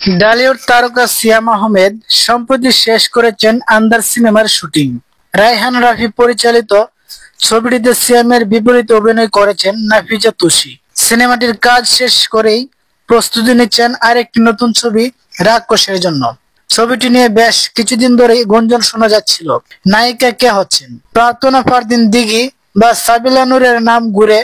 ডালিউড তারকা সিয়াম আহমেদ সম্প্রতি শেষ করেছেন আন্দার সিনেমার শুটিং। রায়হান রাফি পরিচালিত ছবিটিতে সিয়ামের বিপরীতে অভিনয় করেছেন নাফিজা তুষি। সিনেমাটির কাজ শেষ করেই প্রস্তুতি নিচ্ছেন আরেকটি নতুন ছবি রাক্ষসের জন্য। ছবিটি নিয়ে বেশ কিছুদিন ধরেই গুঞ্জন শোনা যাচ্ছিল। নায়িকা কে হচ্ছেন? প্রার্থনা ফারদিন দিঘি বা সাবিলা নূরের নাম ঘুরে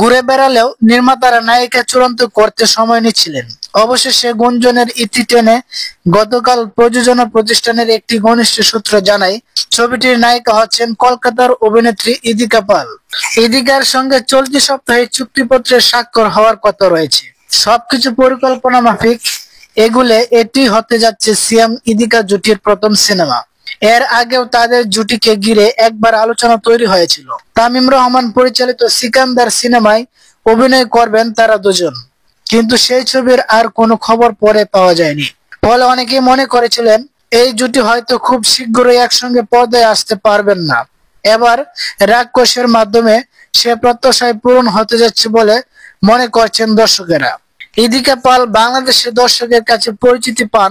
ঘুরে বেড়ালেও নির্মাতারা নায়িকা চূড়ান্ত করতে সময় নিচ্ছিলেন। অবশেষে গুঞ্জনের ইতি টেনে গতকাল প্রযোজনা প্রতিষ্ঠানের একটি ঘনিষ্ঠ সূত্র জানায়, ছবিটির নায়িকা হচ্ছেন কলকাতার অভিনেত্রী ইদিকা পাল। ইদিকার সঙ্গে চলতি সপ্তাহে চুক্তিপত্রের স্বাক্ষর হওয়ার কথা রয়েছে। সবকিছু পরিকল্পনা মাফিক এগুলে এটি হতে যাচ্ছে সিয়াম ইদিকা জুটির প্রথম সিনেমা। এর আগেও তাদের জুটিকে ঘিরে একবার আলোচনা তৈরি হয়েছিল। তামিম রহমান পরিচালিত সিকান্দার সিনেমায় অভিনয় করবেন তারা দুজন, কিন্তু সেই ছবির আর কোনো খবর পরে পাওয়া যায়নি। ফলে অনেকেই মনে করেছিলেন এই জুটি হয়তো খুব শীঘ্রই একসঙ্গে পর্দায় আসতে পারবেন না। এবার রাক্ষসের মাধ্যমে সে প্রত্যাশায় পূরণ হতে যাচ্ছে বলে মনে করছেন দর্শকেরা। ইদিকা পাল বাংলাদেশের দর্শকের কাছে পরিচিতি পান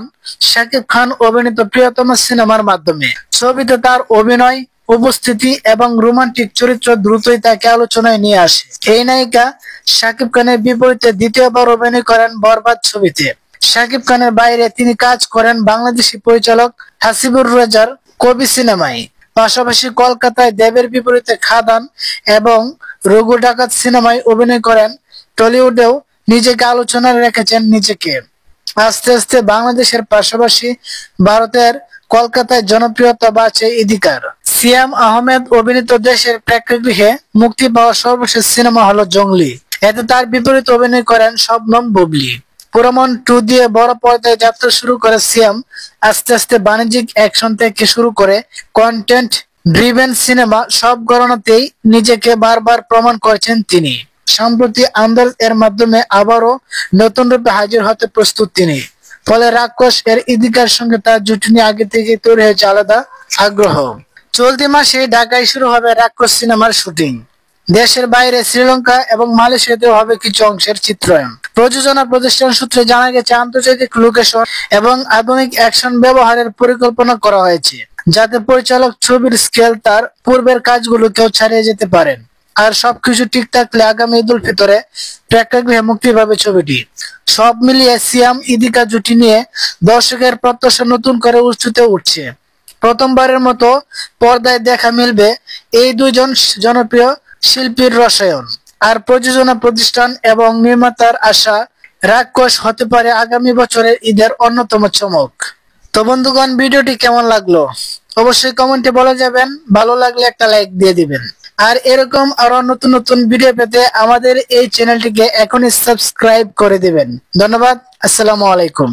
শাকিব খান অভিনীত প্রিয়তমা সিনেমার মাধ্যমে। ছবিতে তার অভিনয়, উপস্থিতি এবং রোমান্টিক চরিত্র দ্রুতই তাকে আলোচনায় নিয়ে আসে। এই নায়িকা শাকিব খানের বিপরীতে দ্বিতীয়বার অভিনয় করেন বরবাদ ছবিতে। শাকিব খানের বাইরে তিনি কাজ করেন বাংলাদেশি পরিচালক হাসিবুর রেজার কবি সিনেমায়। পাশাপাশি কলকাতায় দেবের বিপরীতে খাদান এবং রঘু ডাকাত সিনেমায় অভিনয় করেন। টলিউডেও নিজেকে আলোচনায় রেখেছেন নিজেকে। আস্তে আস্তে বাংলাদেশের পাশাপাশি ভারতের কলকাতায় জনপ্রিয়তা বাড়ছে ইদিকার। সিয়াম আহমেদ অভিনীত দেশের প্রেক্ষাগৃহে মুক্তি পাওয়া সর্বশেষ সিনেমা হলো জঙ্গলি। এতে তার বিপরীতে অভিনয় করেন শবনম বুবলি। পুরমন 2 দিয়ে বড় পর্দায় যাত্রা শুরু করে সিয়াম আস্তে আস্তে বাণিজ্যিক অ্যাকশন থেকে শুরু করে কন্টেন্ট ড্রিভেন সিনেমা সব গণনাতেই নিজেকে বারবার প্রমাণ করেছেন তিনি। সম্প্রতি আন্দাজ এর মাধ্যমে আবারও নতুন রূপে হাজির হতে প্রস্তুত তিনি। ফলে রাক্ষস এর ইদিকার সঙ্গে তার জুটি নিয়ে আগে থেকে তৈরি হয়েছে আলাদা আগ্রহ। চলতি মাসে ঢাকায় শুরু হবে রাক্ষস সিনেমার শুটিং। দেশের বাইরে শ্রীলঙ্কা এবং মালয়েশিয়াতেও হবে কিছু অংশের চিত্রায়ন। প্রযোজনা প্রতিষ্ঠান সূত্রে জানা গেছে আন্তর্জাতিক লোকেশন এবং আধুনিক অ্যাকশন ব্যবহারের পরিকল্পনা করা হয়েছে, যাতে পরিচালক ছবির স্কেল তার পূর্বের কাজগুলোকেও ছাড়িয়ে যেতে পারেন। আর সবকিছু ঠিক থাকলে আগামী ঈদ উল ফিতরে প্রেক্ষাগৃহে মুক্তি পাবে ছবিটি। সব মিলিয়ে সিয়াম ইদিকা জুটি নিয়ে দর্শকের প্রত্যাশা নতুন করে উচ্চতে উঠছে। প্রথমবারের মতো পর্দায় দেখা মিলবে এই দুইজন জনপ্রিয় শিল্পীর রসায়ন। আর প্রযোজনা প্রতিষ্ঠান এবং নির্মাতার আশা রাক্ষস হতে পারে আগামী বছরের ঈদের অন্যতম চমক। তো বন্ধুগণ, ভিডিওটি কেমন লাগলো অবশ্যই কমেন্টে বলে যাবেন। ভালো লাগলে একটা লাইক দিয়ে দিবেন। আর এরকম আরো নতুন নতুন ভিডিও পেতে আমাদের এই চ্যানেলটিকে এখনই সাবস্ক্রাইব করে দিবেন। ধন্যবাদ। আসসালামু আলাইকুম।